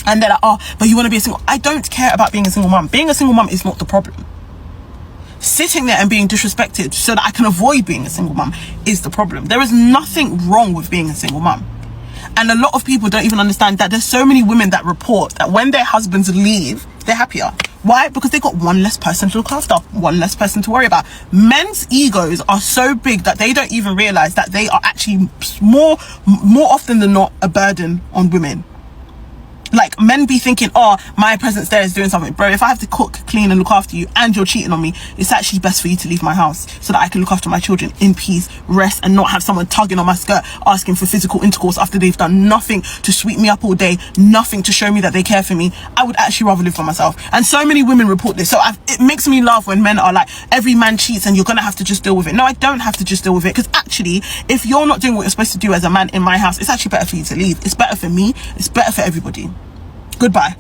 And they're like, oh, but you want to be a single. I don't care about being a single mum. Being a single mum is not the problem. Sitting there and being disrespected so that I can avoid being a single mum is the problem. There is nothing wrong with being a single mum. And a lot of people don't even understand that there's so many women that report that when their husbands leave, they're happier. Why? Because they got one less person to look after, one less person to worry about. Men's egos are so big that they don't even realize that they are actually more often than not a burden on women. Like, men be thinking, oh, my presence there is doing something. Bro, if I have to cook, clean and look after you and you're cheating on me, it's actually best for you to leave my house so that I can look after my children in peace, rest, and not have someone tugging on my skirt asking for physical intercourse after they've done nothing to sweep me up all day, nothing to show me that they care for me. I would actually rather live for myself. And so many women report this. So it makes me laugh when men are like, every man cheats and you're going to have to just deal with it. No, I don't have to just deal with it, because actually, if you're not doing what you're supposed to do as a man in my house, it's actually better for you to leave. It's better for me. It's better for everybody. Goodbye.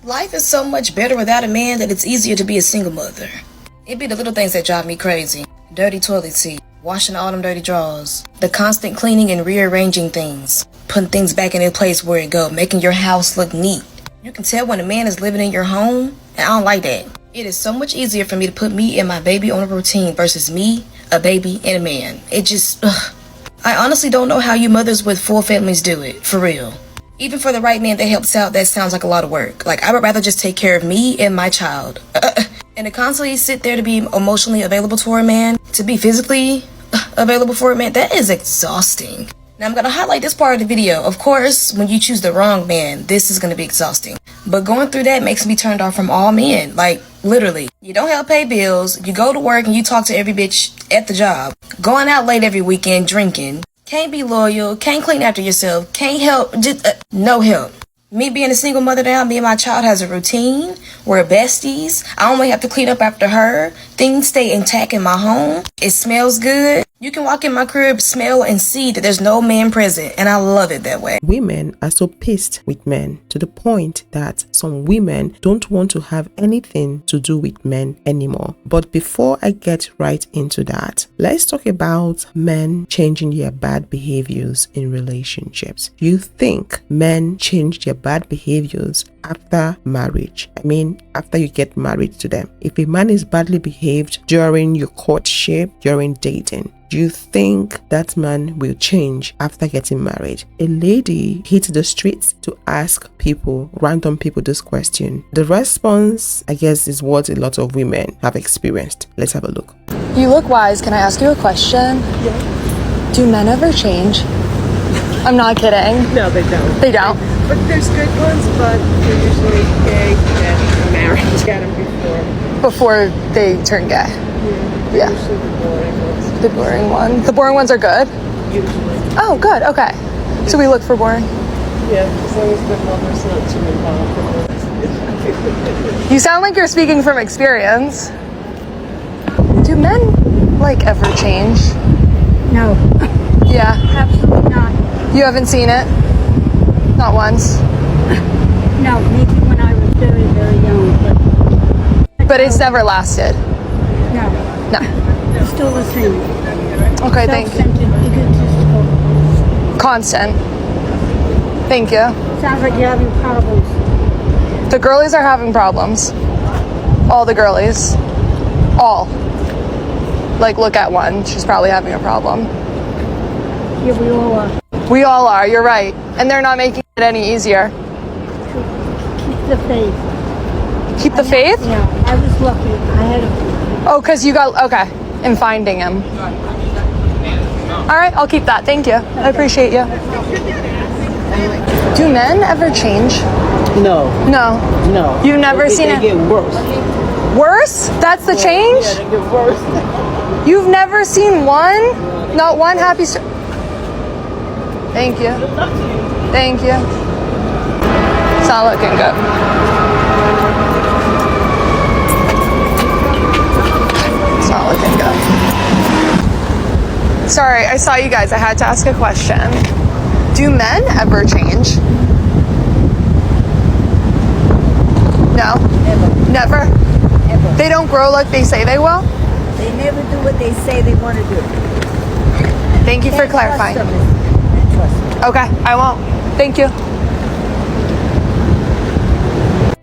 Life is so much better without a man that it's easier to be a single mother. It be the little things that drive me crazy. Dirty toilet seat, washing all them dirty drawers, the constant cleaning and rearranging things, putting things back in their place where it go, making your house look neat. You can tell when a man is living in your home, and I don't like that. It is so much easier for me to put me and my baby on a routine versus me, a baby, and a man. It just, I honestly don't know how you mothers with full families do it, for real. Even for the right man that helps out, that sounds like a lot of work. Like, I would rather just take care of me and my child. And to constantly sit there to be emotionally available to a man, to be physically available for a man, that is exhausting. Now, I'm going to highlight this part of the video. Of course, when you choose the wrong man, this is going to be exhausting. But going through that makes me turned off from all men. Like, literally. You don't help pay bills, you go to work and you talk to every bitch at the job. Going out late every weekend, drinking. Can't be loyal, can't clean after yourself, can't help, just no help. Me being a single mother now, me and my child has a routine. We're besties. I only have to clean up after her. Things stay intact in my home. It smells good. You can walk in my crib, smell and see that there's no man present, and I love it that way. Women are so pissed with men to the point that some women don't want to have anything to do with men anymore. But before I get right into that, let's talk about men changing their bad behaviors in relationships. You think men change their bad behaviors after marriage? I mean, after you get married to them. If a man is badly behaved during your courtship, during dating, do you think that man will change after getting married? A lady hit the streets to ask people, random people, this question. The response, I guess, is what a lot of women have experienced. Let's have a look. You look wise. Can I ask you a question? Yeah. Do men ever change? I'm not kidding. No, they don't. They don't? But there's good ones, but they're usually gay and married. Got them Before they turn gay? Yeah. Usually the boring ones. The boring ones. The boring ones are good? Usually. Oh, good. Okay. So we look for boring. Yeah, as long as the mother's not too involved. You sound like you're speaking from experience. Do men, like, ever change? No, Yeah. absolutely not. You haven't seen it? Not once. No, maybe when I was very, very young, But it's never lasted. no, No. it's still the same. Okay, thank you. Self-centered, egotistical. Constant. Thank you. Sounds like you're having problems. The girlies are having problems. All the girlies. All. Like, look at one. She's probably having a problem. Yeah, we all are. We all are. You're right. And they're not making it any easier. Keep the faith. Keep the faith? Yeah, I was lucky. I had a... Oh, because you got... Okay. In finding him. All right. I'll keep that. Thank you. I appreciate you. Do men ever change? No. No. No. You've never seen it? They get worse. Worse? That's the change? Yeah, they get worse. You've never seen one? Not one happy story? Thank you. Thank you. It's not looking good. It's not looking good. Sorry, I saw you guys. I had to ask a question. Do men ever change? No? Never? Ever. They don't grow like they say they will? They never do what they say they want to do. Thank you for clarifying. Trust them. Trust them. Okay, I won't. Thank you.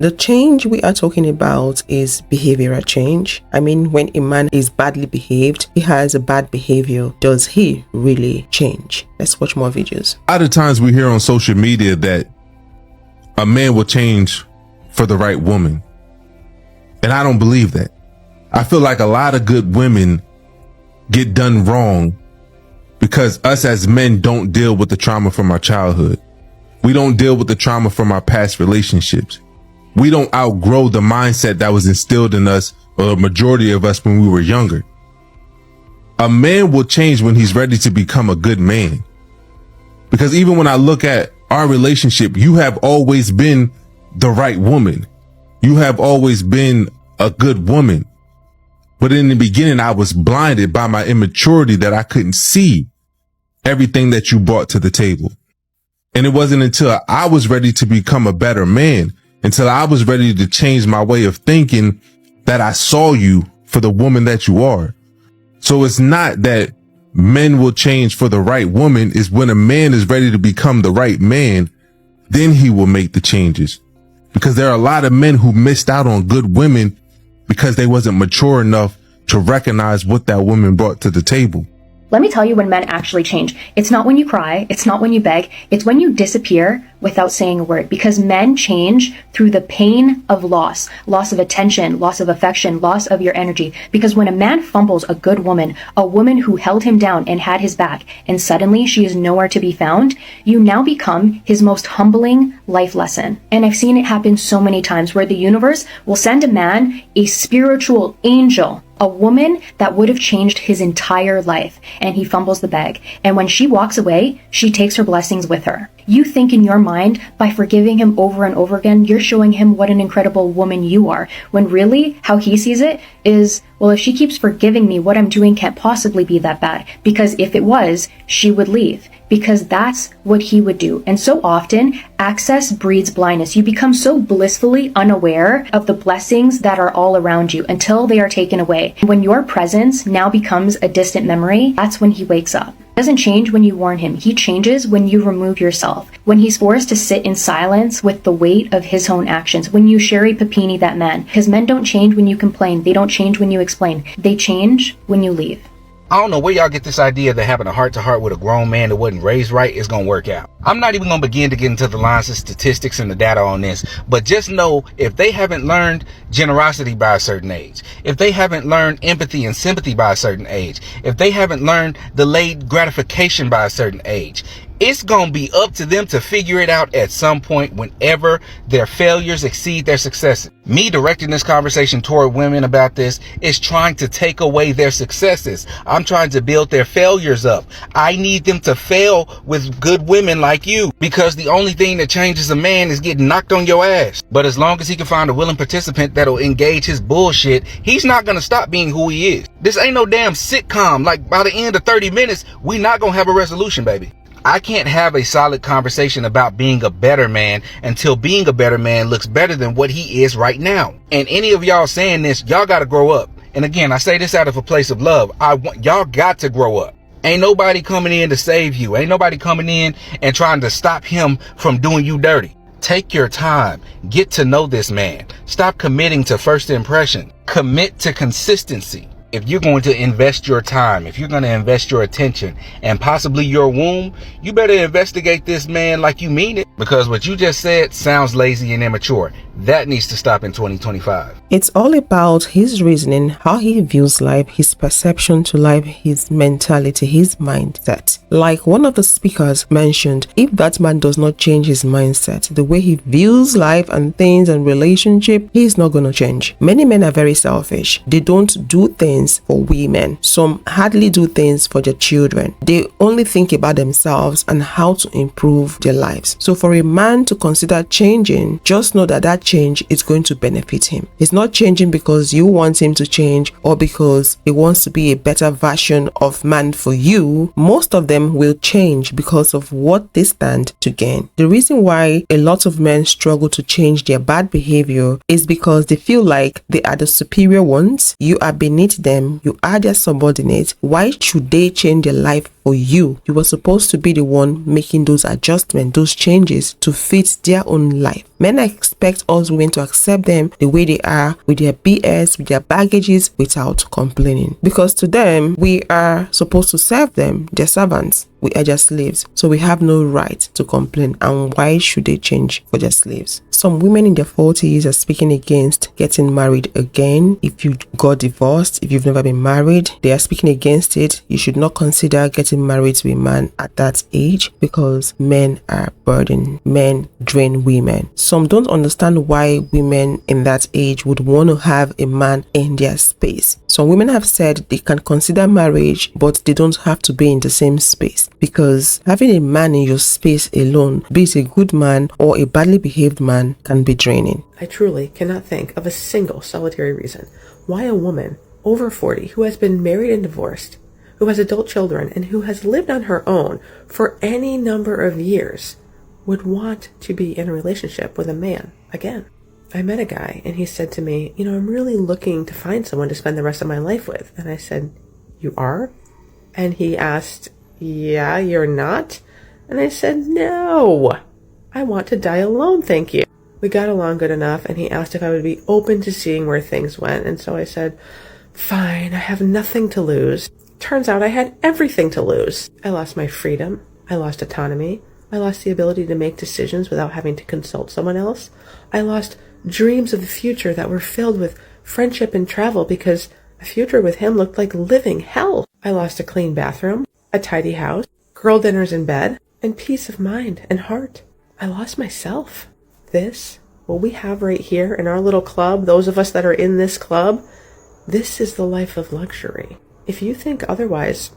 The change we are talking about is behavioral change. I mean, when a man is badly behaved, he has a bad behavior. Does he really change? Let's watch more videos. A lot of times we hear on social media that a man will change for the right woman. And I don't believe that. I feel like a lot of good women get done wrong because us as men don't deal with the trauma from our childhood. We don't deal with the trauma from our past relationships. We don't outgrow the mindset that was instilled in us, or a majority of us, when we were younger. A man will change when he's ready to become a good man. Because even when I look at our relationship, you have always been the right woman. You have always been a good woman. But in the beginning, I was blinded by my immaturity that I couldn't see everything that you brought to the table. And it wasn't until I was ready to become a better man, until I was ready to change my way of thinking, that I saw you for the woman that you are. So it's not that men will change for the right woman. It's when a man is ready to become the right man, then he will make the changes. Because there are a lot of men who missed out on good women because they wasn't mature enough to recognize what that woman brought to the table. Let me tell you when men actually change. It's not when you cry. It's not when you beg. It's when you disappear without saying a word, because men change through the pain of loss of attention, loss of affection, loss of your energy. Because when a man fumbles a good woman, a woman who held him down and had his back, and suddenly she is nowhere to be found, you now become his most humbling life lesson. And I've seen it happen so many times where the universe will send a man a spiritual angel, a woman that would have changed his entire life, and he fumbles the bag. And when she walks away, she takes her blessings with her. You think in your mind, by forgiving him over and over again, you're showing him what an incredible woman you are. When really, how he sees it is, well, if she keeps forgiving me, what I'm doing can't possibly be that bad. Because if it was, she would leave. Because that's what he would do. And so often, access breeds blindness. You become so blissfully unaware of the blessings that are all around you until they are taken away. When your presence now becomes a distant memory, that's when he wakes up. He doesn't change when you warn him. He changes when you remove yourself. When he's forced to sit in silence with the weight of his own actions. When you Sherry Papini that man. Because men don't change when you complain. They don't change when you explain. They change when you leave. I don't know where y'all get this idea that having a heart-to-heart with a grown man that wasn't raised right is going to work out. I'm not even going to begin to get into the lines of statistics and the data on this, but just know if they haven't learned generosity by a certain age, if they haven't learned empathy and sympathy by a certain age, if they haven't learned delayed gratification by a certain age, it's going to be up to them to figure it out at some point whenever their failures exceed their successes. Me directing this conversation toward women about this is trying to take away their successes. I'm trying to build their failures up. I need them to fail with good women like you, because the only thing that changes a man is getting knocked on your ass. But as long as he can find a willing participant that'll engage his bullshit, he's not going to stop being who he is. This ain't no damn sitcom. Like, by the end of 30 minutes, we not going to have a resolution, baby. I can't have a solid conversation about being a better man until being a better man looks better than what he is right now. And any of y'all saying this, y'all got to grow up. And again, I say this out of a place of love. Y'all got to grow up. Ain't nobody coming in to save you. Ain't nobody coming in and trying to stop him from doing you dirty. Take your time. Get to know this man. Stop committing to first impression. Commit to consistency. If you're going to invest your time, if you're going to invest your attention and possibly your womb, you better investigate this man like you mean it, because what you just said sounds lazy and immature. That needs to stop in 2025. It's all about his reasoning, how he views life, his perception to life, his mentality, his mindset. Like one of the speakers mentioned, if that man does not change his mindset, the way he views life and things and relationship, he's not going to change. Many men are very selfish. They don't do things for women. Some hardly do things for their children. They only think about themselves and how to improve their lives. So for a man to consider changing, just know that that change is going to benefit him. He's not changing because you want him to change or because he wants to be a better version of man for you. Most of them will change because of what they stand to gain. The reason why a lot of men struggle to change their bad behavior is because they feel like they are the superior ones. You are beneath them them, you are their subordinate. Why should they change their life for you? You were supposed to be the one making those adjustments, those changes to fit their own life. Men expect us women to accept them the way they are, with their BS, with their baggages, without complaining. Because to them, we are supposed to serve them, their servants. We are just slaves, so we have no right to complain. And why should they change for their slaves? Some women in their 40s are speaking against getting married again. If you got divorced, if you've never been married, they are speaking against it. You should not consider getting married to a man at that age because men are burden. Men drain women. Some don't understand why women in that age would want to have a man in their space. Some women have said they can consider marriage, but they don't have to be in the same space, because having a man in your space alone, be it a good man or a badly behaved man, can be draining. I truly cannot think of a single solitary reason why a woman over 40 who has been married and divorced, who has adult children, and who has lived on her own for any number of years would want to be in a relationship with a man again. I met a guy and he said to me, I'm really looking to find someone to spend the rest of my life with. And I said, you are? And he asked, yeah, you're not? And I said, no, I want to die alone, thank you. We got along good enough, and he asked if I would be open to seeing where things went. And so I said, fine, I have nothing to lose. Turns out I had everything to lose. I lost my freedom. I lost autonomy. I lost the ability to make decisions without having to consult someone else. I lost dreams of the future that were filled with friendship and travel because a future with him looked like living hell. I lost a clean bathroom, a tidy house, girl dinners in bed, and peace of mind and heart. I lost myself. This, what we have right here in our little club, those of us that are in this club, this is the life of luxury. If you think otherwise,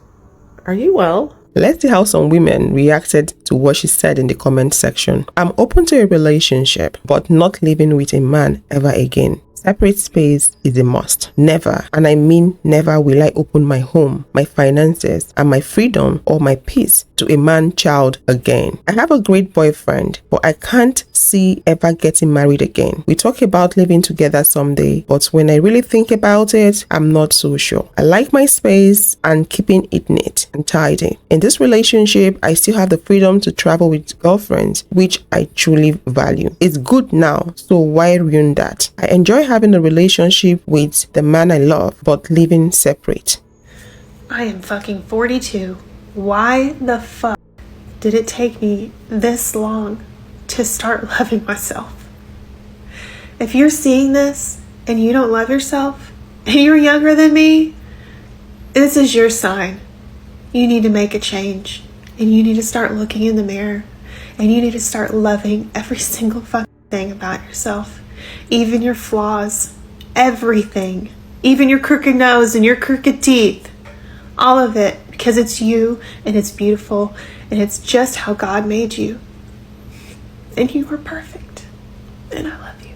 are you well? Let's see how some women reacted to what she said in the comment section. I'm open to a relationship, but not living with a man ever again. Separate space is a must. Never, and I mean never, will I open my home, my finances, and my freedom or my peace to a man-child again. I have a great boyfriend, but I can't see ever getting married again. We talk about living together someday, but when I really think about it, I'm not so sure. I like my space and keeping it neat and tidy. In this relationship, I still have the freedom to travel with girlfriends, which I truly value. It's good now, so why ruin that? I enjoy having a relationship with the man I love, but living separate. I am fucking 42. Why the fuck did it take me this long to start loving myself? If you're seeing this and you don't love yourself and you're younger than me, this is your sign. You need to make a change, and you need to start looking in the mirror, and you need to start loving every single fucking thing about yourself. Even your flaws, everything, even your crooked nose and your crooked teeth, all of it, because it's you and it's beautiful and it's just how God made you. And you are perfect. And I love you.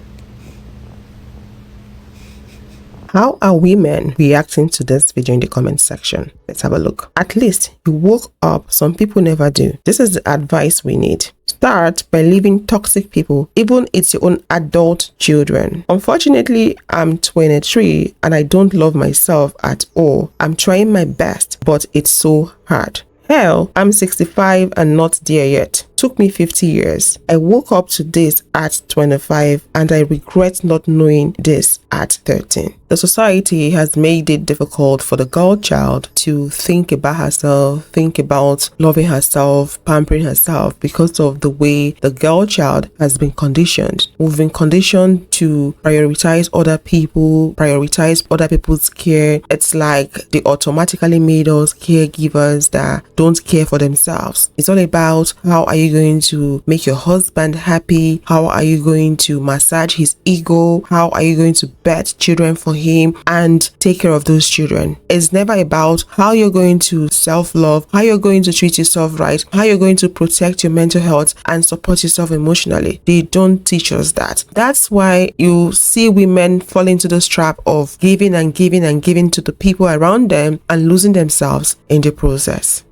How are women reacting to this video in the comment section? Let's have a look. At least you woke up. Some people never do. This is the advice we need. Start by leaving toxic people, even it's your own adult children. Unfortunately, I'm 23 and I don't love myself at all. I'm trying my best, but it's so hard. Hell, I'm 65 and not there yet. Took me 50 years. I woke up to this at 25 and I regret not knowing this at 13. The society has made it difficult for the girl child to think about herself, think about loving herself, pampering herself because of the way the girl child has been conditioned. We've been conditioned to prioritize other people, prioritize other people's care. It's like they automatically made us caregivers that don't care for themselves. It's all about how are you going to make your husband happy? How are you going to massage his ego? How are you going to birth children for him and take care of those children? It's never about how you're going to self-love, how you're going to treat yourself right, how you're going to protect your mental health and support yourself emotionally. They don't teach us that. That's why you see women fall into this trap of giving and giving and giving to the people around them and losing themselves in the process.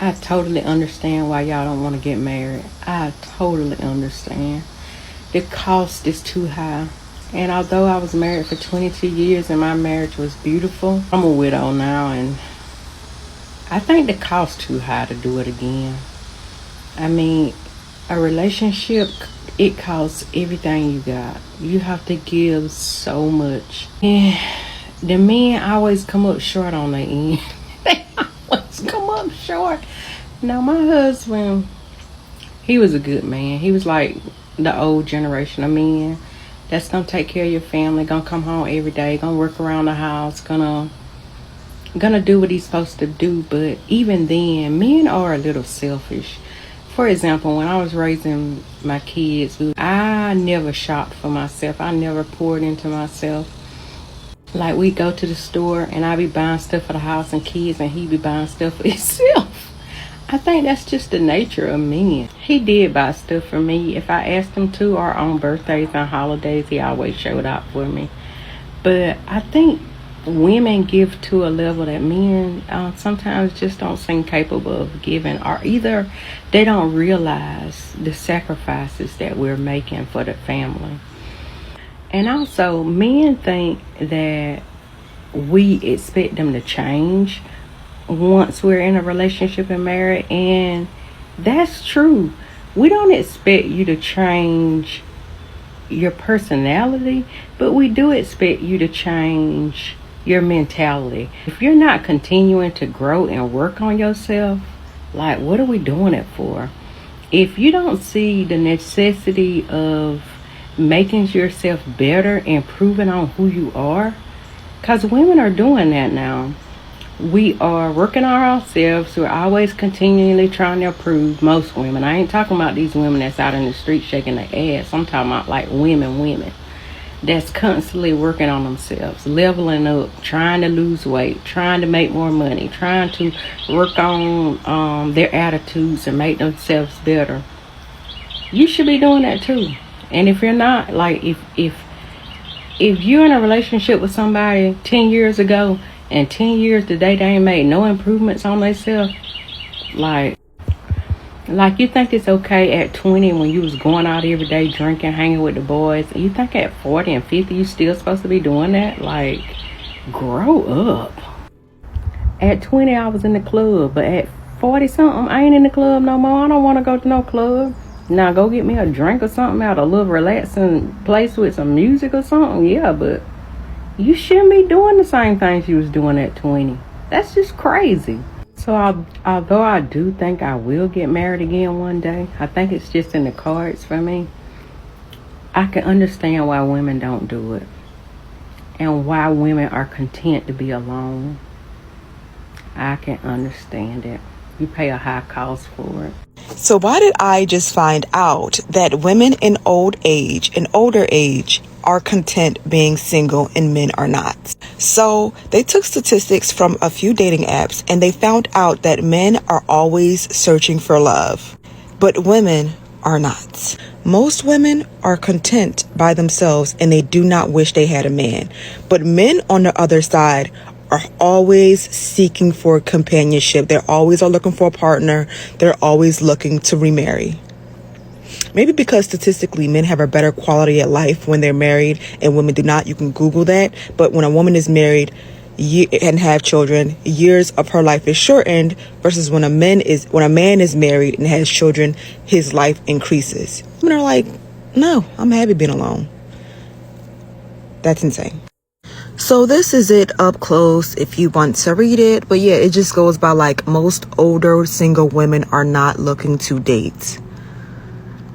I totally understand why y'all don't want to get married. I totally understand. The cost is too high. And although I was married for 22 years and my marriage was beautiful, I'm a widow now, and I think the cost too high to do it again. I mean, a relationship, it costs everything you got. You have to give so much. And the men always come up short on the end. They always come up short. Now, my husband, he was a good man. He was like the old generation of men that's gonna take care of your family, gonna come home every day, gonna work around the house, gonna do what he's supposed to do. But even then, men are a little selfish. For example, when I was raising my kids, I never shopped for myself. I never poured into myself. Like, we go to the store and I be buying stuff for the house and kids, and he be buying stuff for himself. I think that's just the nature of men. He did buy stuff for me if I asked him to, or on birthdays and holidays, he always showed up for me. But I think women give to a level that men sometimes just don't seem capable of giving, or either they don't realize the sacrifices that we're making for the family. And also, men think that we expect them to change once we're in a relationship and married, and that's true. We don't expect you to change your personality, but we do expect you to change your mentality. If you're not continuing to grow and work on yourself, like, what are we doing it for? If you don't see the necessity of making yourself better, improving on who you are, because women are doing that now. We are working on ourselves. We're always continually trying to improve. Most women. I ain't talking about these women that's out in the street shaking their ass. I'm talking about like women that's constantly working on themselves, leveling up, trying to lose weight, trying to make more money, trying to work on their attitudes and make themselves better. You should be doing that too. And if you're not, like, if you're in a relationship with somebody 10 years ago and 10 years today they ain't made no improvements on themselves, like you think it's okay at 20 when you was going out every day drinking, hanging with the boys, and you think at 40 and 50 you still supposed to be doing that? Like, grow up. At 20 I was in the club, but at 40 something I ain't in the club no more. I don't want to go to no club. Now go get me a drink or something at a little relaxing place with some music or something, yeah, but you shouldn't be doing the same things you was doing at 20. That's just crazy. So although I do think I will get married again one day, I think it's just in the cards for me. I can understand why women don't do it and why women are content to be alone. I can understand it. You pay a high cost for it. So why did I just find out that women in older age are content being single and men are not? So they took statistics from a few dating apps and they found out that men are always searching for love, but women are not. Most women are content by themselves and they do not wish they had a man. But men on the other side are always seeking for companionship. They always are looking for a partner. They're always looking to remarry. Maybe because statistically men have a better quality of life when they're married and women do not. You can Google that. But when a woman is married and have children, years of her life is shortened versus when a man is married and has children, his life increases. Women are like, no, I'm happy being alone. That's insane. So this is it up close if you want to read it. But yeah, it just goes by like most older single women are not looking to date.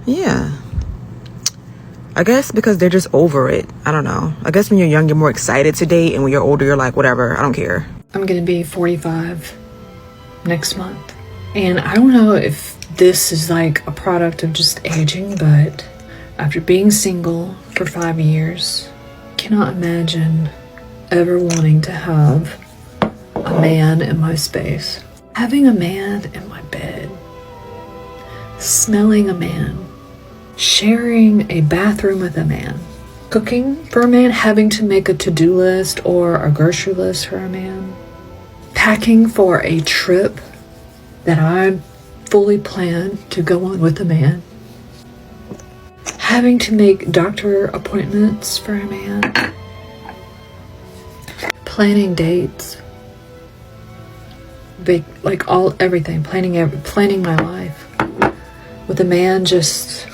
Yeah. I guess because they're just over it. I don't know. I guess when you're young, you're more excited to date. And when you're older, you're like, whatever, I don't care. I'm going to be 45 next month. And I don't know if this is like a product of just aging, but after being single for 5 years, I cannot imagine ever wanting to have a man in my space. Having a man in my bed. Smelling a man. Sharing a bathroom with a man. Cooking for a man. Having to make a to-do list or a grocery list for a man. Packing for a trip that I fully plan to go on with a man. having to make doctor appointments for a man, planning dates, like everything, planning my life, with a man just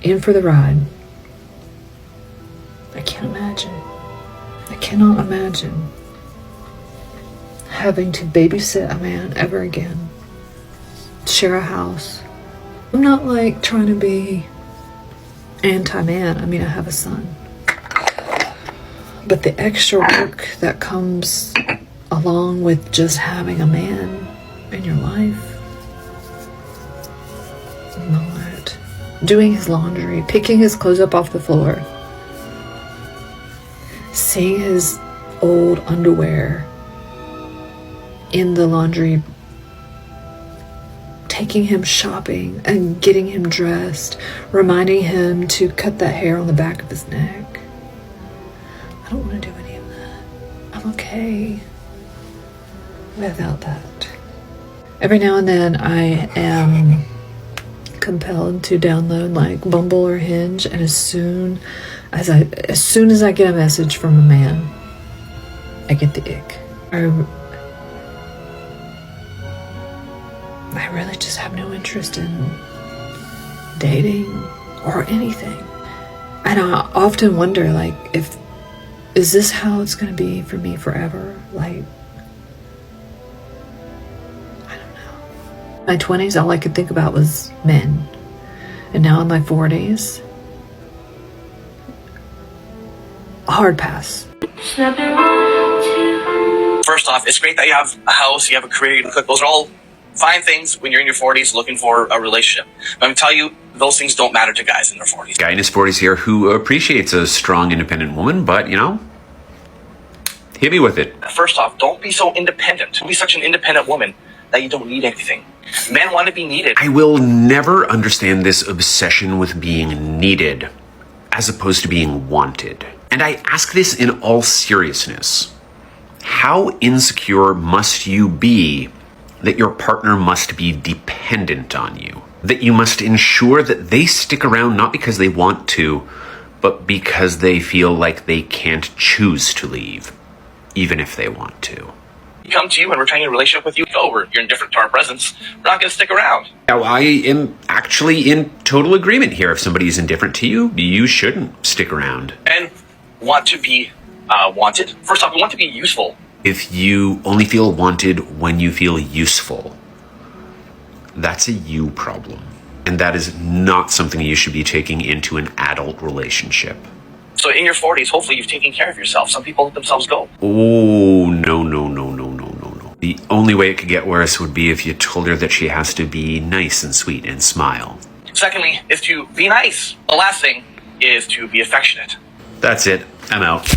in for the ride. I can't imagine. I cannot imagine having to babysit a man ever again, share a house. I'm not like trying to be anti-man. I mean, I have a son. But the extra work that comes along with just having a man in your life, not doing his laundry, picking his clothes up off the floor, seeing his old underwear in the laundry, taking him shopping and getting him dressed, reminding him to cut that hair on the back of his neck. I don't want to do any of that. I'm okay without that. Every now and then I am compelled to download like Bumble or Hinge, and as soon as I get a message from a man, I get the ick. I really just have no interest in dating or anything. And I often wonder, like, is this how it's going to be for me forever? Like, I don't know. My 20s, all I could think about was men. And now in my 40s, hard pass. First off, it's great that you have a house, you have a career, you can cook. Those are all fine things when you're in your 40s looking for a relationship. But I'm going to tell you, those things don't matter to guys in their 40s. Guy in his 40s here who appreciates a strong, independent woman, but, you know, hit me with it. First off, don't be so independent. Don't be such an independent woman that you don't need anything. Men want to be needed. I will never understand this obsession with being needed as opposed to being wanted. And I ask this in all seriousness. How insecure must you be that your partner must be dependent on you? That you must ensure that they stick around not because they want to, but because they feel like they can't choose to leave, even if they want to. We come to you and we're trying a relationship with you. You're indifferent to our presence. We're not going to stick around. Now, I am actually in total agreement here. If somebody is indifferent to you, you shouldn't stick around. And want to be wanted. First off, we want to be useful. If you only feel wanted when you feel useful, that's a you problem. And that is not something you should be taking into an adult relationship. So in your 40s, hopefully you've taken care of yourself. Some people let themselves go. Oh, no. The only way it could get worse would be if you told her that she has to be nice and sweet and smile. Secondly, is to be nice. The last thing is to be affectionate. That's it. I'm out.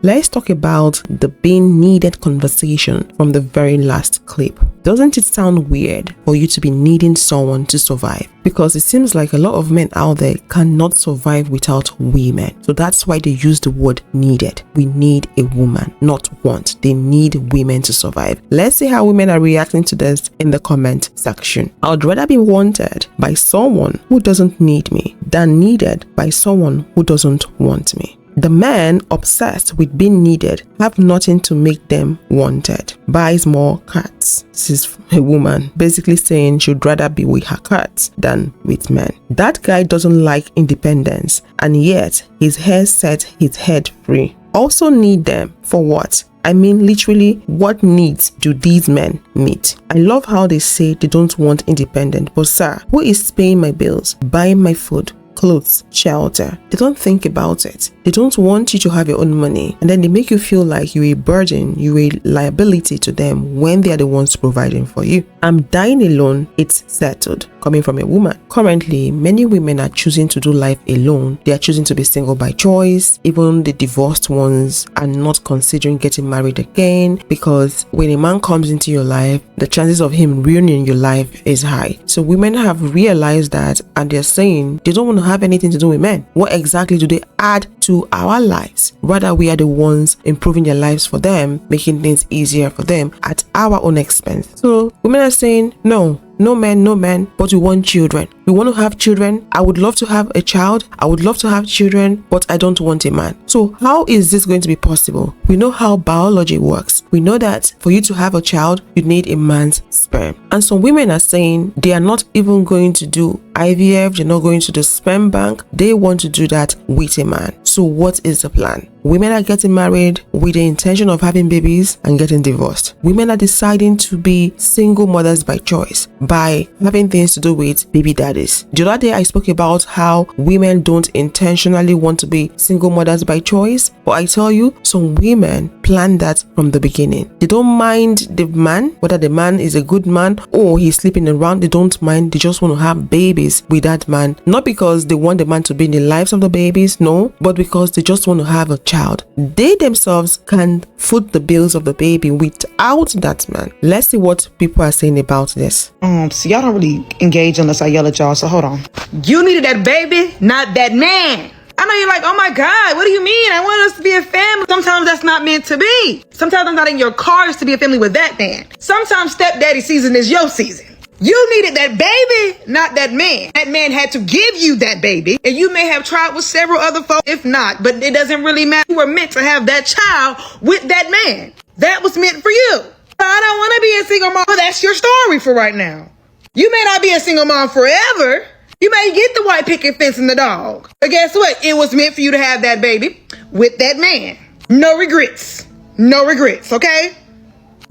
Let's talk about the being needed conversation from the very last clip. Doesn't it sound weird for you to be needing someone to survive? Because it seems like a lot of men out there cannot survive without women. So that's why they use the word needed. We need a woman, not want. They need women to survive. Let's see how women are reacting to this in the comment section. I'd rather be wanted by someone who doesn't need me than needed by someone who doesn't want me. The men obsessed with being needed have nothing to make them wanted. Buys more cats. This is a woman basically saying she'd rather be with her cats than with men. That guy doesn't like independence, and yet his hair set his head free. Also need them for what? I mean, literally, what needs do these men meet? I love how they say they don't want independent, but sir, who is paying my bills, buying my food, clothes, shelter? They don't think about it. They don't want you to have your own money, and then they make you feel like you're a burden, you're a liability to them when they are the ones providing for you. I'm dying alone, it's settled. Coming from a woman. Currently, many women are choosing to do life alone. They are choosing to be single by choice. Even the divorced ones are not considering getting married again, because when a man comes into your life, the chances of him ruining your life is high. So women have realized that, and they're saying they don't want to have anything to do with men. What exactly do they add to our lives? Rather, we are the ones improving their lives for them, making things easier for them at our own expense. So women are saying, no, no men, but we want children. We want to have children. I would love to have a child. I would love to have children, but I don't want a man. So how is this going to be possible? We know how biology works. We know that for you to have a child, you need a man's sperm. And some women are saying they are not even going to do IVF, they're not going to the sperm bank. They want to do that with a man. So what is the plan? Women are getting married with the intention of having babies and getting divorced. Women are deciding to be single mothers by choice, by having things to do with baby daddies. The other day I spoke about how women don't intentionally want to be single mothers by choice, but I tell you, some women plan that from the beginning. They don't mind the man, whether the man is a good man or he's sleeping around. They don't mind. They just want to have babies with that man, not because they want the man to be in the lives of the babies, no, but because they just want to have a child. They themselves can foot the bills of the baby without that man. Let's see what people are saying about this. So y'all don't really engage unless I yell at y'all, so hold on. You needed that baby, not that man. I know you're like, oh my God, what do you mean? I want us to be a family. Sometimes that's not meant to be. Sometimes I'm not in your cards to be a family with that man. Sometimes stepdaddy season is your season. You needed that baby, not that man. That man had to give you that baby, and you may have tried with several other folks, if not, but it doesn't really matter. You were meant to have that child with that man. That was meant for you. I don't want to be a single mom. That's your story for right now. You may not be a single mom forever. You may get the white picket fence and the dog. But guess what? It was meant for you to have that baby with that man. No regrets. No regrets, okay?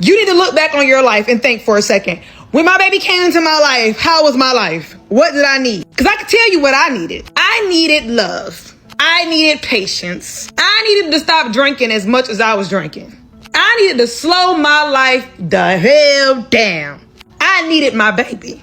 You need to look back on your life and think for a second. When my baby came into my life, how was my life? What did I need? Because I can tell you what I needed. I needed love. I needed patience. I needed to stop drinking as much as I was drinking. I needed to slow my life the hell down. I needed my baby.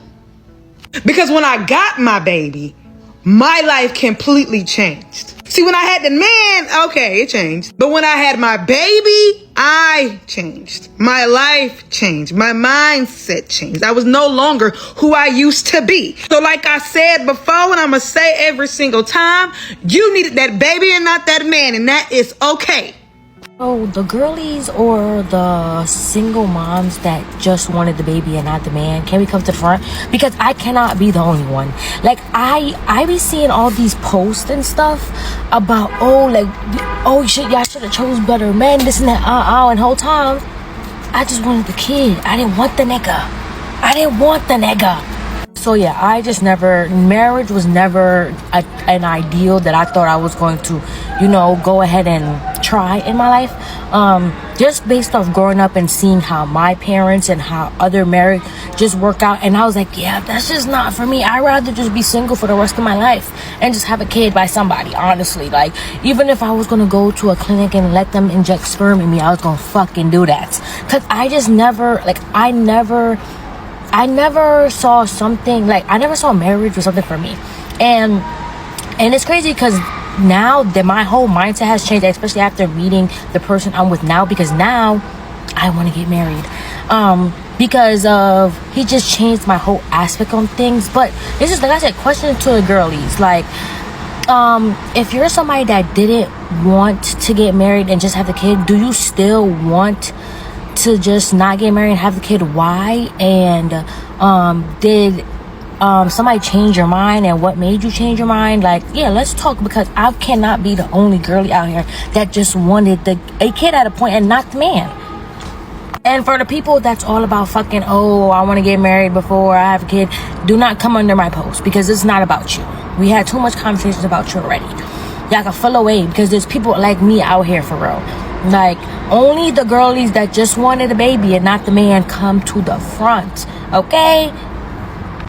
Because when I got my baby, my life completely changed. See, when I had the man, okay, it changed. But when I had my baby, I changed. My life changed. My mindset changed. I was no longer who I used to be. So like I said before, and I'm going to say every single time, you needed that baby and not that man, and that is okay. Oh, the girlies or the single moms that just wanted the baby and not the man, can we come to the front? Because I cannot be the only one. Like, I be seeing all these posts and stuff about, oh shit, y'all should have chose better men, this and that, and the whole time, I just wanted the kid. I didn't want the nigga. So yeah, I just marriage was never an ideal that I thought I was going to, go ahead and try in my life. Just based off growing up and seeing how my parents and how other married just work out. And I was like, yeah, that's just not for me. I'd rather just be single for the rest of my life and just have a kid by somebody, honestly. Like, even if I was going to go to a clinic and let them inject sperm in me, I was going to fucking do that. Because I just never saw something, I never saw marriage was something for me. And it's crazy because now that my whole mindset has changed, especially after meeting the person I'm with now, because now I want to get married. Because of, he just changed my whole aspect on things. But it's just, like I said, question to the girlies. Like, if you're somebody that didn't want to get married and just have the kid, do you still want to just not get married and have the kid? Why? And did somebody change your mind, and what made you change your mind? Like, yeah, let's talk, because I cannot be the only girlie out here that just wanted a kid at a point and not the man. And for the people that's all about fucking, I want to get married before I have a kid, do not come under my post, because it's not about you. We had too much conversations about you already. Y'all can fill away, because there's people like me out here for real. Like, only the girlies that just wanted a baby and not the man come to the front, okay?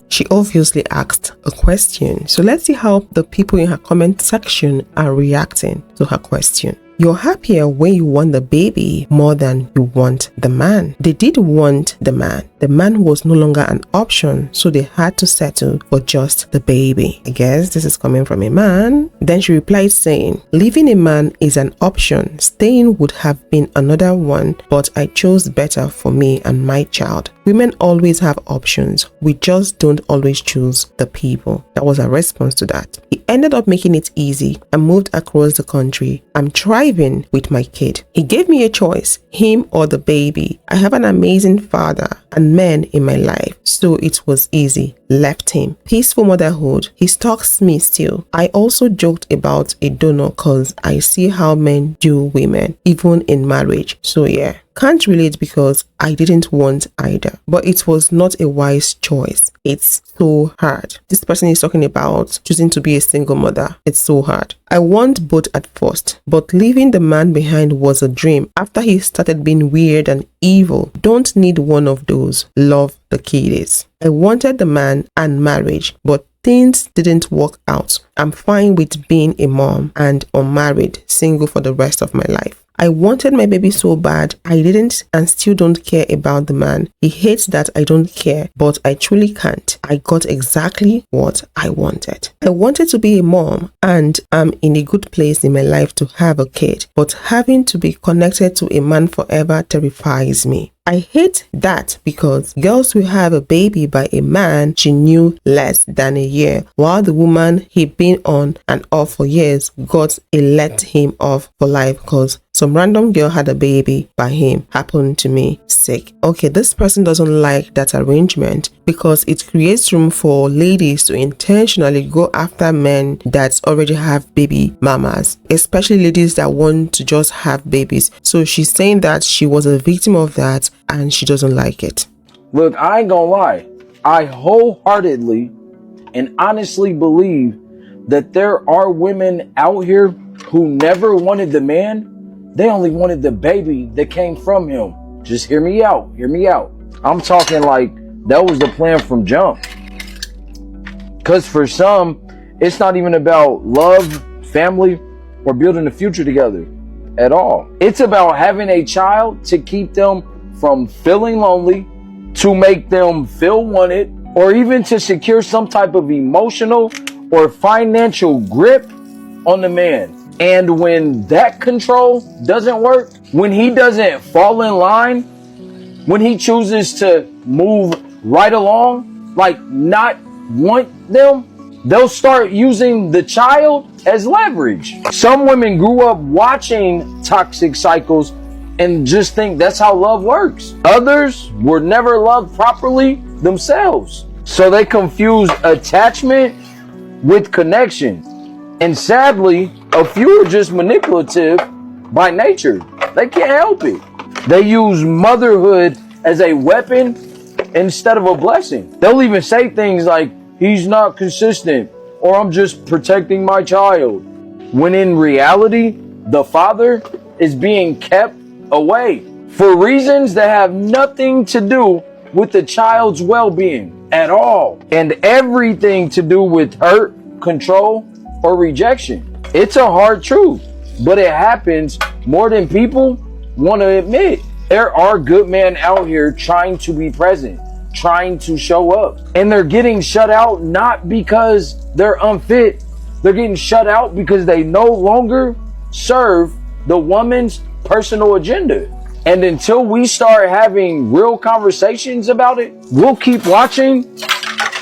She obviously asked a question. So let's see how the people in her comment section are reacting to her question. You're happier when you want the baby more than you want the man. They did want the man. The man was no longer an option, so they had to settle for just the baby. I guess this is coming from a man. Then she replied saying, leaving a man is an option. Staying would have been another one, but I chose better for me and my child. Women always have options. We just don't always choose the people. That was her response to that. He ended up making it easy and moved across the country. I'm thriving with my kid. He gave me a choice, him or the baby. I have an amazing father. and men in my life, so it was easy. Left him. Peaceful motherhood. He stalks me still. I also joked about a donor cause I see how men do women, even in marriage. So yeah, can't relate because I didn't want either. But it was not a wise choice. It's so hard. This person is talking about choosing to be a single mother. It's so hard. I want both at first, but leaving the man behind was a dream after he started being weird and evil. Don't need one of those. Love the kiddies. I wanted the man and marriage, but things didn't work out. I'm fine with being a mom and unmarried, single for the rest of my life. I wanted my baby so bad, I didn't and still don't care about the man. He hates that I don't care, but I truly can't. I got exactly what I wanted. I wanted to be a mom and I'm in a good place in my life to have a kid, but having to be connected to a man forever terrifies me. I hate that because girls will have a baby by a man she knew less than a year, while the woman he'd been on and off for years got a let him off for life because some random girl had a baby by him. Happened to me. Sick. Okay, this person doesn't like that arrangement because it creates room for ladies to intentionally go after men that already have baby mamas, especially ladies that want to just have babies. So she's saying that she was a victim of that and she doesn't like it. Look, I ain't gonna lie. I wholeheartedly and honestly believe that there are women out here who never wanted the man. They only wanted the baby that came from him. Just hear me out. Hear me out. I'm talking like that was the plan from jump. Because for some, it's not even about love, family, or building a future together at all. It's about having a child to keep them from feeling lonely, to make them feel wanted, or even to secure some type of emotional or financial grip on the man. And when that control doesn't work, when he doesn't fall in line, when he chooses to move right along, like not want them, they'll start using the child as leverage. Some women grew up watching toxic cycles and just think that's how love works. Others were never loved properly themselves. So they confuse attachment with connection. And sadly, a few are just manipulative by nature. They can't help it. They use motherhood as a weapon instead of a blessing. They'll even say things like, he's not consistent, or I'm just protecting my child. When in reality, the father is being kept away for reasons that have nothing to do with the child's well-being at all, and everything to do with hurt, control, or rejection. It's a hard truth, but it happens more than people want to admit. There are good men out here trying to be present, trying to show up, and they're getting shut out not because they're unfit. They're getting shut out because they no longer serve the woman's personal agenda. And until we start having real conversations about it, we'll keep watching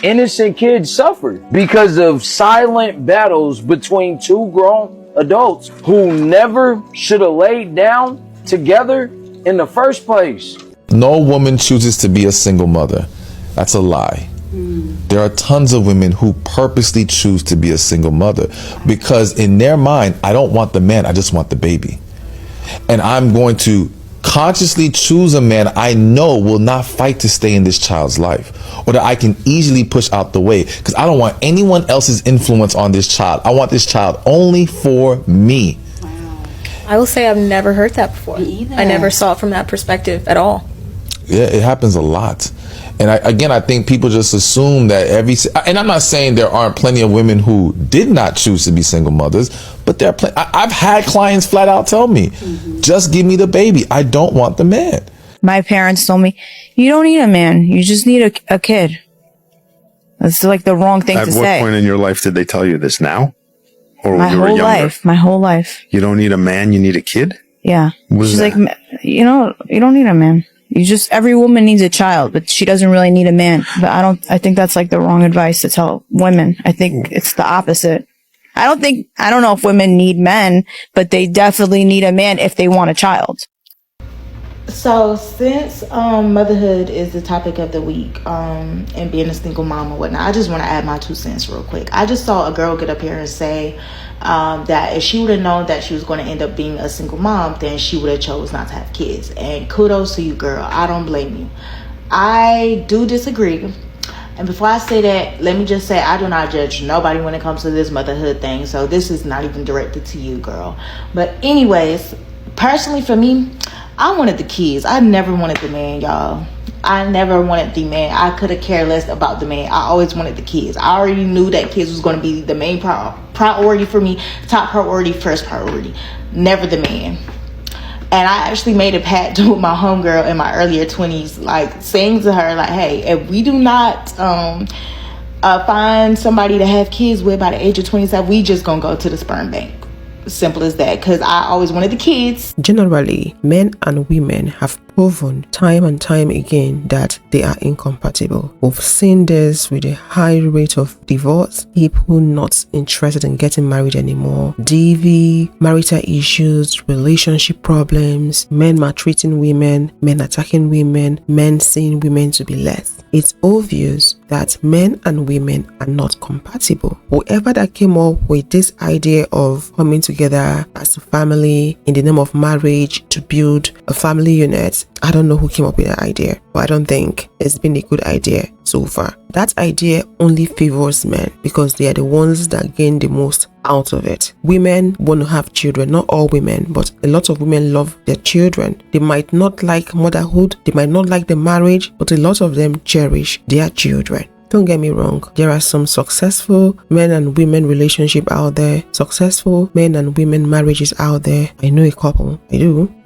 innocent kids suffer because of silent battles between two grown adults who never should have laid down together in the first place. No woman chooses to be a single mother. That's a lie. There are tons of women who purposely choose to be a single mother because in their mind, I don't want the man, I just want the baby. And I'm going to consciously choose a man I know will not fight to stay in this child's life, or that I can easily push out the way, because I don't want anyone else's influence on this child. I want this child only for me. I will say I've never heard that before. I never saw it from that perspective at all. Yeah, it happens a lot. And I think people just assume that and I'm not saying there aren't plenty of women who did not choose to be single mothers, but there are I've had clients flat out tell me, just give me the baby. I don't want the man. My parents told me, you don't need a man. You just need a kid. That's like the wrong thing to say. At what point in your life did they tell you this? Now? Or when my you were whole younger? life. My whole life. You don't need a man, you need a kid? Yeah. What She's is like, you don't need a man. Every woman needs a child, but she doesn't really need a man. But I think that's like the wrong advice to tell women. I think it's the opposite. I don't know if women need men, but they definitely need a man if they want a child. So since motherhood is the topic of the week, and being a single mom and whatnot, I just want to add my 2 cents real quick. I just saw a girl get up here and say that if she would have known that she was going to end up being a single mom, then she would have chose not to have kids. And kudos to you, girl. I don't blame you. I do disagree. And before I say that, let me just say I do not judge nobody when it comes to this motherhood thing. So this is not even directed to you, girl. But anyways, personally for me, I wanted the kids. I never wanted the man, y'all. I never wanted the man. I could have cared less about the man. I always wanted the kids. I already knew that kids was going to be the main priority for me. Top priority, first priority. Never the man. And I actually made a pact with my homegirl in my earlier 20s, like saying to her, like, hey, if we do not find somebody to have kids with by the age of 27, we just gonna go to the sperm bank. Simple as that, because I always wanted the kids. Generally, men and women have proven time and time again that they are incompatible. We've seen this with a high rate of divorce, people not interested in getting married anymore, DV, marital issues, relationship problems, men maltreating women, men attacking women, men seeing women to be less. It's obvious that men and women are not compatible. Whoever that came up with this idea of coming together as a family in the name of marriage to build a family unit, I don't know who came up with that idea, but I don't think it's been a good idea so far. That idea only favors men because they are the ones that gain the most out of it. Women want to have children, not all women, but a lot of women love their children. They might not like motherhood, they might not like the marriage, but a lot of them cherish their children. Don't get me wrong, there are some successful men and women relationship out there, successful men and women marriages out there. I know a couple, I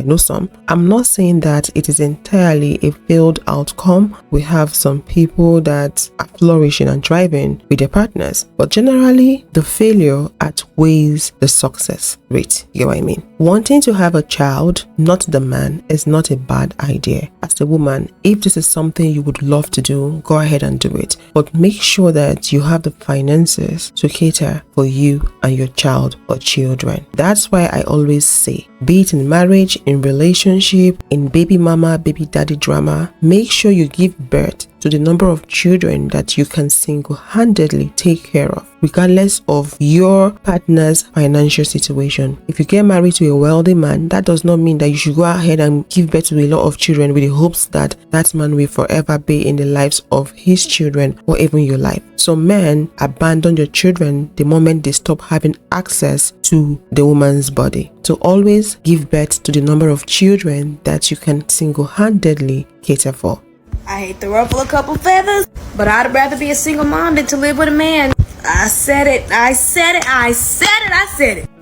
know some. I'm not saying that it is entirely a failed outcome. We have some people that are flourishing and thriving with their partners, but generally the failure outweighs the success rate. You get what I mean? Wanting to have a child, not the man, is not a bad idea. As a woman, if this is something you would love to do, go ahead and do it. But make sure that you have the finances to cater for you and your child or children. That's why I always say, be it in marriage, in relationship, in baby mama, baby daddy drama, make sure you give birth to the number of children that you can single-handedly take care of, regardless of your partner's financial situation. If you get married to a wealthy man, that does not mean that you should go ahead and give birth to a lot of children with the hopes that that man will forever be in the lives of his children or even your life. So men abandon your children the moment they stop having access to the woman's body. So always give birth to the number of children that you can single-handedly cater for. I hate to ruffle a couple feathers, but I'd rather be a single mom than to live with a man. I said it.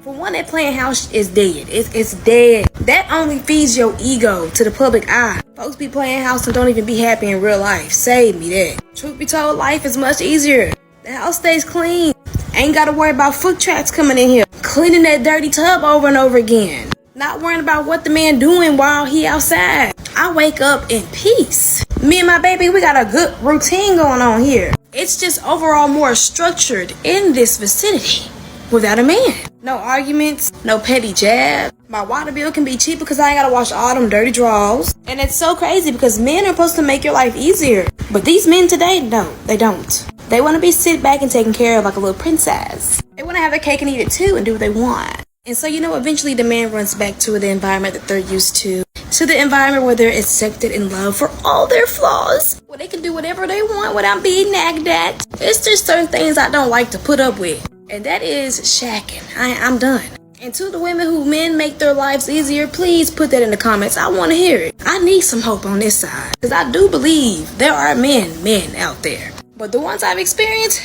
For one, that playing house is dead. It's dead. That only feeds your ego to the public eye. Folks be playing house and don't even be happy in real life. Save me that. Truth be told, life is much easier. The house stays clean. Ain't gotta worry about foot tracks coming in here. Cleaning that dirty tub over and over again. Not worrying about what the man doing while he outside. I wake up in peace. Me and my baby, we got a good routine going on here. It's just overall more structured in this vicinity without a man. No arguments, no petty jab. My water bill can be cheaper because I ain't gotta wash all them dirty drawers. And it's so crazy because men are supposed to make your life easier. But these men today, no, they don't. They want to be sit back and taken care of like a little princess. They want to have their cake and eat it too and do what they want. And so, eventually the man runs back to the environment that they're used to the environment where they're accepted and loved for all their flaws, where they can do whatever they want without being nagged at. It's just certain things I don't like to put up with, and that is shacking. I'm done. And to the women who men make their lives easier, please put that in the comments. I want to hear it. I need some hope on this side, because I do believe there are men out there. But the ones I've experienced,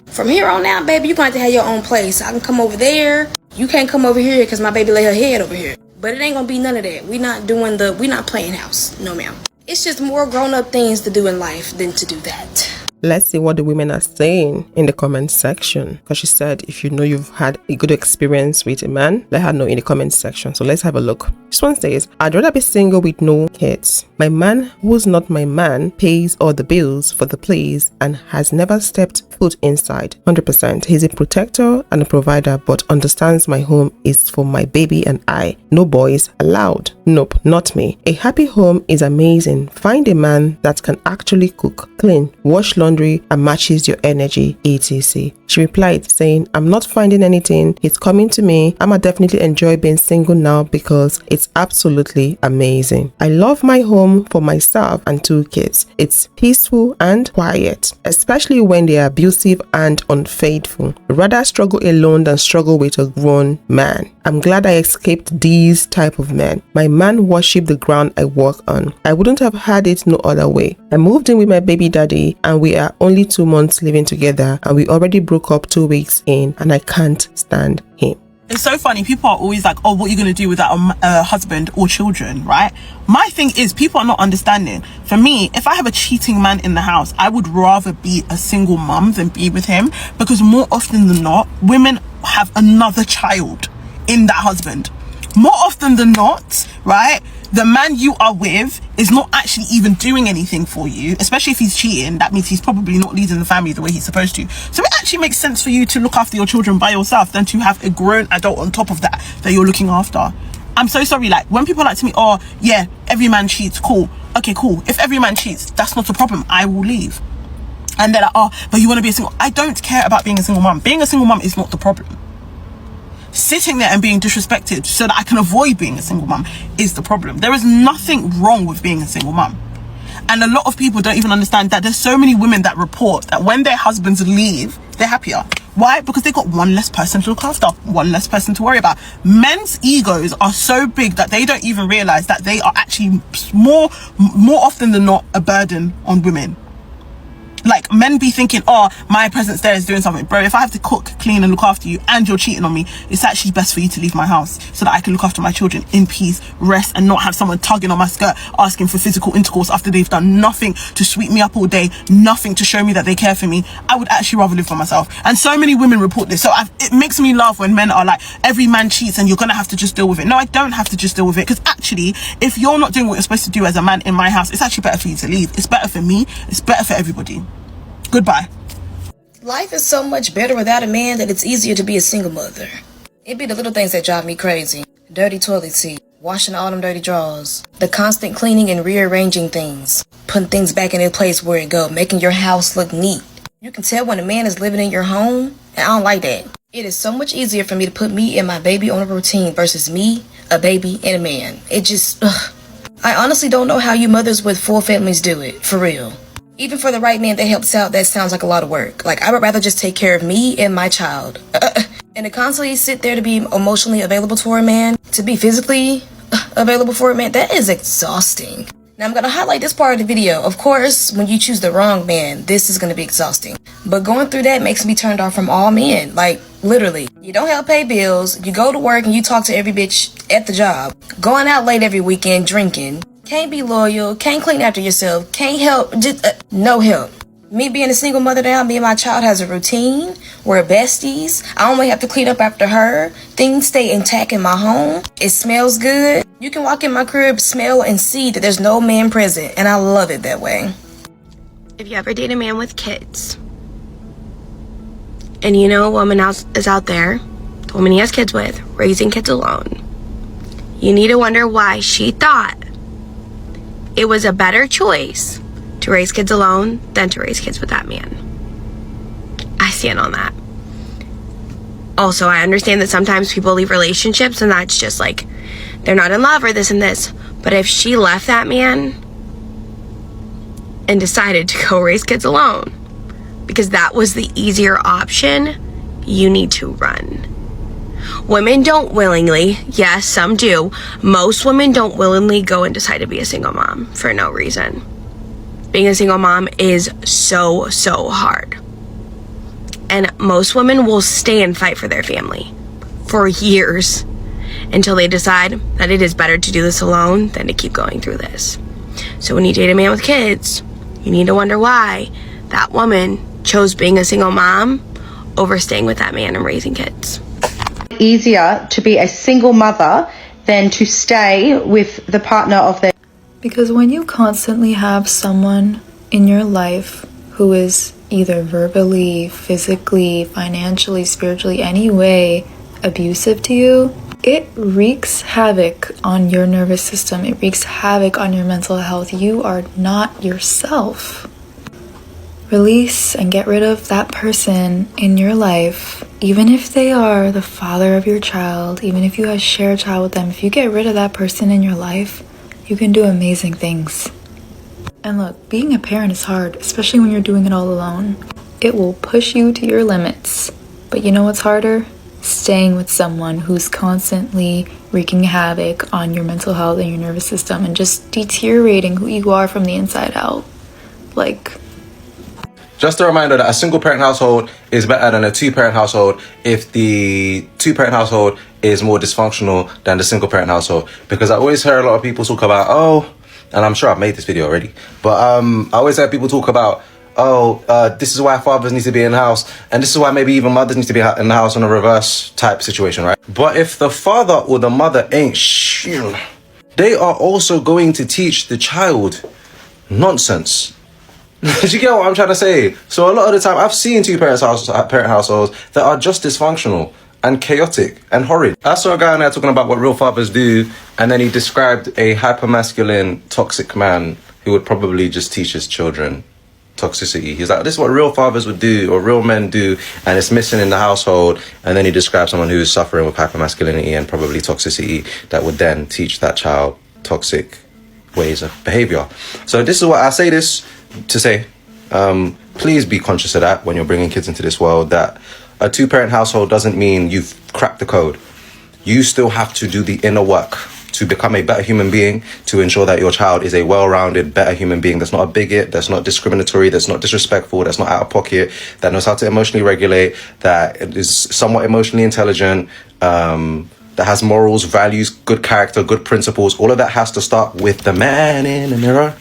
from here on out, baby, you're going to have your own place. I can come over there. You can't come over here because my baby lay her head over here. But it ain't going to be none of that. We not playing house. No, ma'am. It's just more grown-up things to do in life than to do that. Let's see what the women are saying in the comment section. Because she said, if you know you've had a good experience with a man, let her know in the comment section. So let's have a look. This one says, I'd rather be single with no kids. My man, who's not my man, pays all the bills for the place and has never stepped foot inside. 100%. He's a protector and a provider, but understands my home is for my baby and I. No boys allowed. Nope, not me. A happy home is amazing. Find a man that can actually cook, clean, wash laundry, and matches your energy, etc. She replied saying, I'm not finding anything. He's coming to me. I'ma definitely enjoy being single now because it's absolutely amazing. I love my home for myself and 2 kids. It's peaceful and quiet, especially when they are abusive and unfaithful. Rather struggle alone than struggle with a grown man. I'm glad I escaped these type of men. My man worship the ground I walk on. I wouldn't have had it no other way. I moved in with my baby daddy and we are only 2 months living together and we already broke up 2 weeks in and I can't stand him. It's so funny. People are always like, oh, what are you going to do without a husband or children, right? My thing is, people are not understanding. For me, if I have a cheating man in the house, I would rather be a single mum than be with him, because more often than not, women have another child in that husband. More often than not, right? The man you are with is not actually even doing anything for you, especially if he's cheating. That means he's probably not leading the family the way he's supposed to. So it actually makes sense for you to look after your children by yourself than to have a grown adult on top of that you're looking after. I'm so sorry, like when people are like to me, oh yeah, every man cheats, cool. Okay, cool. If every man cheats, that's not a problem. I will leave. And they're like, oh, but you want to be a single. I don't care about being a single mum. Being a single mum is not the problem. Sitting there and being disrespected so that I can avoid being a single mum is the problem. There is nothing wrong with being a single mum. And a lot of people don't even understand that there's so many women that report that when their husbands leave, they're happier. Why? Because they got one less person to look after, one less person to worry about. Men's egos are so big that they don't even realize that they are actually more often than not a burden on women. Like, men be thinking, oh, my presence there is doing something. Bro, if I have to cook, clean and look after you and you're cheating on me, it's actually best for you to leave my house so that I can look after my children in peace, rest, and not have someone tugging on my skirt asking for physical intercourse after they've done nothing to sweep me up all day, nothing to show me that they care for me. I would actually rather live for myself. And so many women report this. So it makes me laugh when men are like, every man cheats and you're gonna have to just deal with it. No, I don't have to just deal with it, because actually, if you're not doing what you're supposed to do as a man in my house, it's actually better for you to leave. It's better for me. It's better for everybody. Goodbye. Life is so much better without a man that it's easier to be a single mother. It be the little things that drive me crazy. Dirty toilet seat, washing all them dirty drawers, the constant cleaning and rearranging things, putting things back in their place where it go, making your house look neat. You can tell when a man is living in your home, and I don't like that. It is so much easier for me to put me and my baby on a routine versus me, a baby, and a man. It just, I honestly don't know how you mothers with full families do it, for real. Even for the right man that helps out, that sounds like a lot of work. Like, I would rather just take care of me and my child. And to constantly sit there to be emotionally available for a man, to be physically available for a man, that is exhausting. Now, I'm going to highlight this part of the video. Of course, when you choose the wrong man, this is going to be exhausting. But going through that makes me turned off from all men. Like, literally. You don't help pay bills, you go to work and you talk to every bitch at the job. Going out late every weekend, drinking. Can't be loyal, can't clean after yourself, can't help, just no help. Me being a single mother now, me and my child has a routine. We're besties. I only have to clean up after her. Things stay intact in my home. It smells good. You can walk in my crib, smell and see that there's no man present, and I love it that way. If you ever date a man with kids, and you know a woman is out there, the woman he has kids with, raising kids alone, you need to wonder why she thought it was a better choice to raise kids alone than to raise kids with that man. I stand on that. Also, I understand that sometimes people leave relationships and that's just like, they're not in love or this and this. But if she left that man and decided to go raise kids alone because that was the easier option, you need to run. Women don't willingly, yes, some do. Most women don't willingly go and decide to be a single mom for no reason. Being a single mom is so hard. And most women will stay and fight for their family for years until they decide that it is better to do this alone than to keep going through this. So when you date a man with kids, you need to wonder why that woman chose being a single mom over staying with that man and raising kids. Easier to be a single mother than to stay with the partner of their... Because when you constantly have someone in your life who is either verbally, physically, financially, spiritually, any way abusive to you, it wreaks havoc on your nervous system. It wreaks havoc on your mental health. You are not yourself. Release and get rid of that person in your life, even if they are the father of your child, even if you have shared a child with them. If you get rid of that person in your life, you can do amazing things. And look, being a parent is hard, especially when you're doing it all alone. It will push you to your limits. But you know what's harder? Staying with someone who's constantly wreaking havoc on your mental health and your nervous system and just deteriorating who you are from the inside out. Just a reminder that a single parent household is better than a two-parent household if the two-parent household is more dysfunctional than the single parent household. Because I always hear a lot of people talk about, and I'm sure I've made this video already, but I always hear people talk about, this is why fathers need to be in the house, and this is why maybe even mothers need to be in the house on a reverse type situation, right? But if the father or the mother ain't they are also going to teach the child nonsense. Do you get what I'm trying to say? So a lot of the time, I've seen two-parent households that are just dysfunctional and chaotic and horrid. I saw a guy on there talking about what real fathers do, and then he described a hypermasculine, toxic man who would probably just teach his children toxicity. He's like, this is what real fathers would do, or real men do, and it's missing in the household. And then he describes someone who's suffering with hypermasculinity and probably toxicity that would then teach that child toxic ways of behavior. So this is what I say this to say, please be conscious of that when you're bringing kids into this world, that a two-parent household doesn't mean you've cracked the code. You still have to do the inner work to become a better human being, to ensure that your child is a well-rounded, better human being that's not a bigot, that's not discriminatory, that's not disrespectful, that's not out of pocket, that knows how to emotionally regulate, that is somewhat emotionally intelligent, that has morals, values, good character, good principles. All of that has to start with the man in the mirror,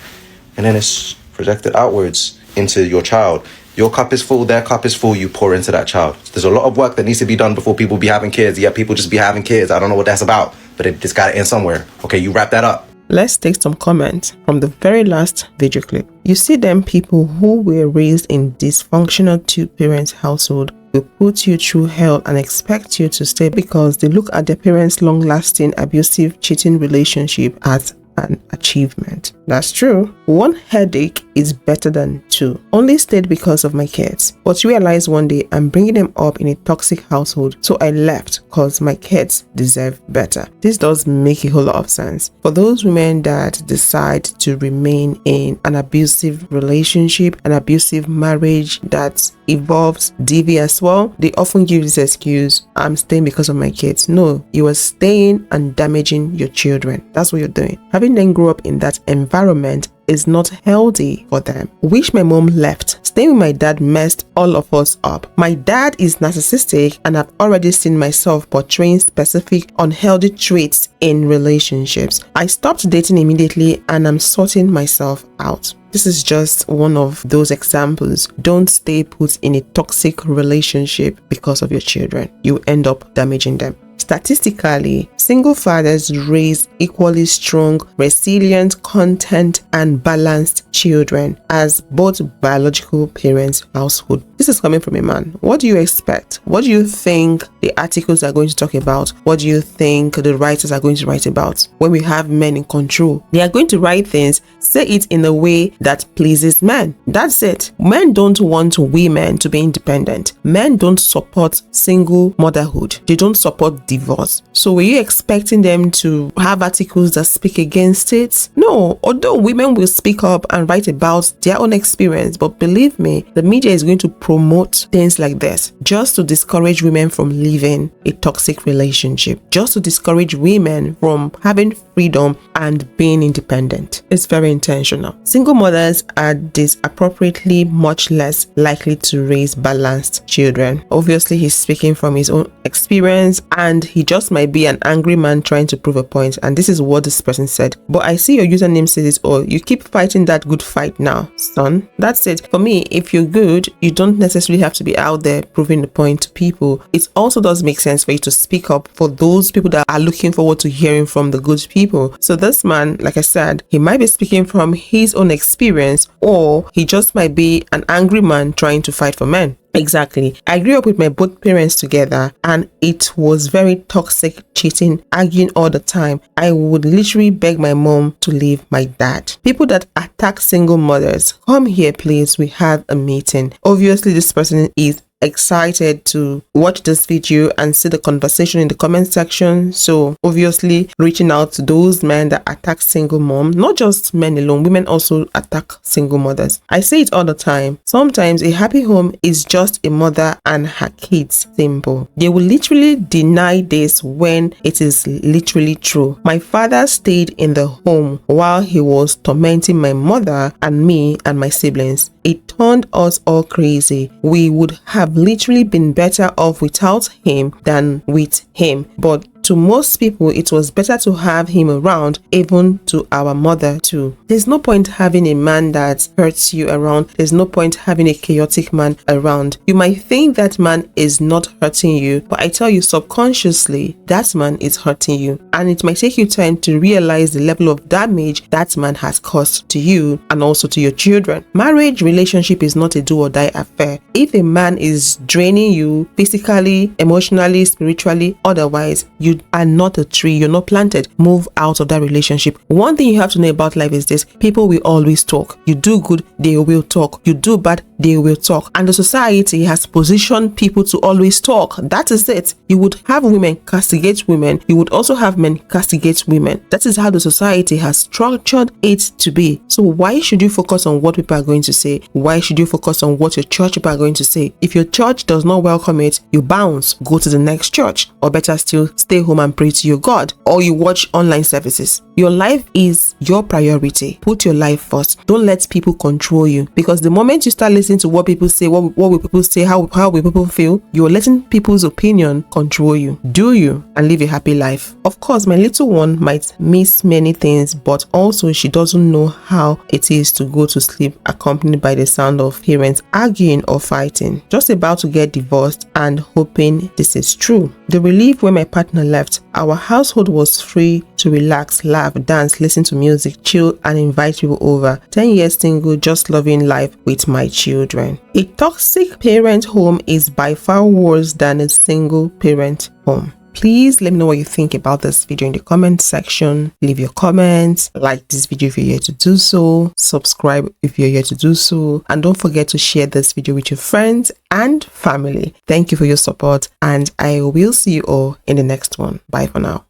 and then it's projected outwards into your child. Your cup is full, their cup is full, you pour into that child. There's a lot of work that needs to be done before people be having kids. Yeah, people just be having kids. I don't know what that's about, but it's got to end somewhere. Okay, you wrap that up. Let's take some comments from the very last video clip. You see them people who were raised in dysfunctional two-parent household will put you through hell and expect you to stay because they look at their parents' long-lasting, abusive, cheating relationship as an achievement. That's true. One headache is better than two. Only stayed because of my kids, but realized one day I'm bringing them up in a toxic household, so I left because my kids deserve better. This does make a whole lot of sense. For those women that decide to remain in an abusive relationship, an abusive marriage that involves DV as well, they often give this excuse, I'm staying because of my kids. No, you are staying and damaging your children. That's what you're doing. Having them grow up in that environment is not healthy for them. Wish my mom left. Staying with my dad messed all of us up. My dad is narcissistic, and I've already seen myself portraying specific unhealthy traits in relationships. I stopped dating immediately and I'm sorting myself out. This is just one of those examples. Don't stay put in a toxic relationship because of your children. You end up damaging them. Statistically, single fathers raise equally strong, resilient, content, and balanced children as both biological parents' household. This is coming from a man. What do you expect? What do you think the articles are going to talk about? What do you think the writers are going to write about? When we have men in control, they are going to write things, say it in a way that pleases men. That's it. Men don't want women to be independent. Men don't support single motherhood. They don't support divorce. So were you expecting them to have articles that speak against it? No, although women will speak up and write about their own experience, but believe me, the media is going to promote things like this just to discourage women from living a toxic relationship, just to discourage women from having freedom and being independent. It's very intentional. Single mothers are disproportionately much less likely to raise balanced children. Obviously, he's speaking from his own experience, and he just might be an angry man trying to prove a point, and this is what this person said. But I see your username says it all. You keep fighting that good fight now, son. That's it. For me, if you're good, you don't necessarily have to be out there proving the point to people. It also does make sense for you to speak up for those people that are looking forward to hearing from the good people. people. So this man, like I said, he might be speaking from his own experience, or he just might be an angry man trying to fight for men. Exactly. I grew up with my both parents together, and it was very toxic, cheating, arguing all the time. I would literally beg my mom to leave my dad. People that attack single mothers, come here please, we have a meeting. Obviously this person is excited to watch this video and see the conversation in the comment section. So obviously reaching out to those men that attack single mom, not just men alone, women also attack single mothers. I say it all the time. Sometimes a happy home is just a mother and her kids. Simple. They will literally deny this when it is literally true. My father stayed in the home while he was tormenting my mother and me and my siblings. It turned us all crazy. We would have literally been better off without him than with him. But to most people, it was better to have him around, even to our mother too. There's no point having a man that hurts you around. There's no point having a chaotic man around. You might think that man is not hurting you, but I tell you subconsciously, that man is hurting you. And it might take you time to realize the level of damage that man has caused to you and also to your children. Marriage relationship is not a do or die affair. If a man is draining you physically, emotionally, spiritually, otherwise, you are not a tree, you're not planted. Move out of that relationship. One thing you have to know about life is this: people will always talk. You do good, they will talk. You do bad, they will talk. And the society has positioned people to always talk. That is it. You would have women castigate women. You would also have men castigate women. That is how the society has structured it to be. So why should you focus on what people are going to say? Why should you focus on what your church people are going to say? If your church does not welcome it, you bounce, go to the next church, or better still, stay home and pray to your God, or you watch online services. Your life is your priority. Put your life first. Don't let people control you, because the moment you start listening to what people say, what will people say, how will people feel, you're letting people's opinion control you. Do you and live a happy life. Of course, my little one might miss many things, but also she doesn't know how it is to go to sleep accompanied by the sound of parents arguing or fighting, just about to get divorced and hoping this is true. The relief when my partner left, our household was free to relax, laugh, dance, listen to music, chill, and invite people over. 10 years single, just loving life with my children. A toxic parent home is by far worse than a single parent home. Please let me know what you think about this video in the comment section. Leave your comments, like this video if you're here to do so, subscribe if you're here to do so, and don't forget to share this video with your friends and family. Thank you for your support, and I will see you all in the next one. Bye for now.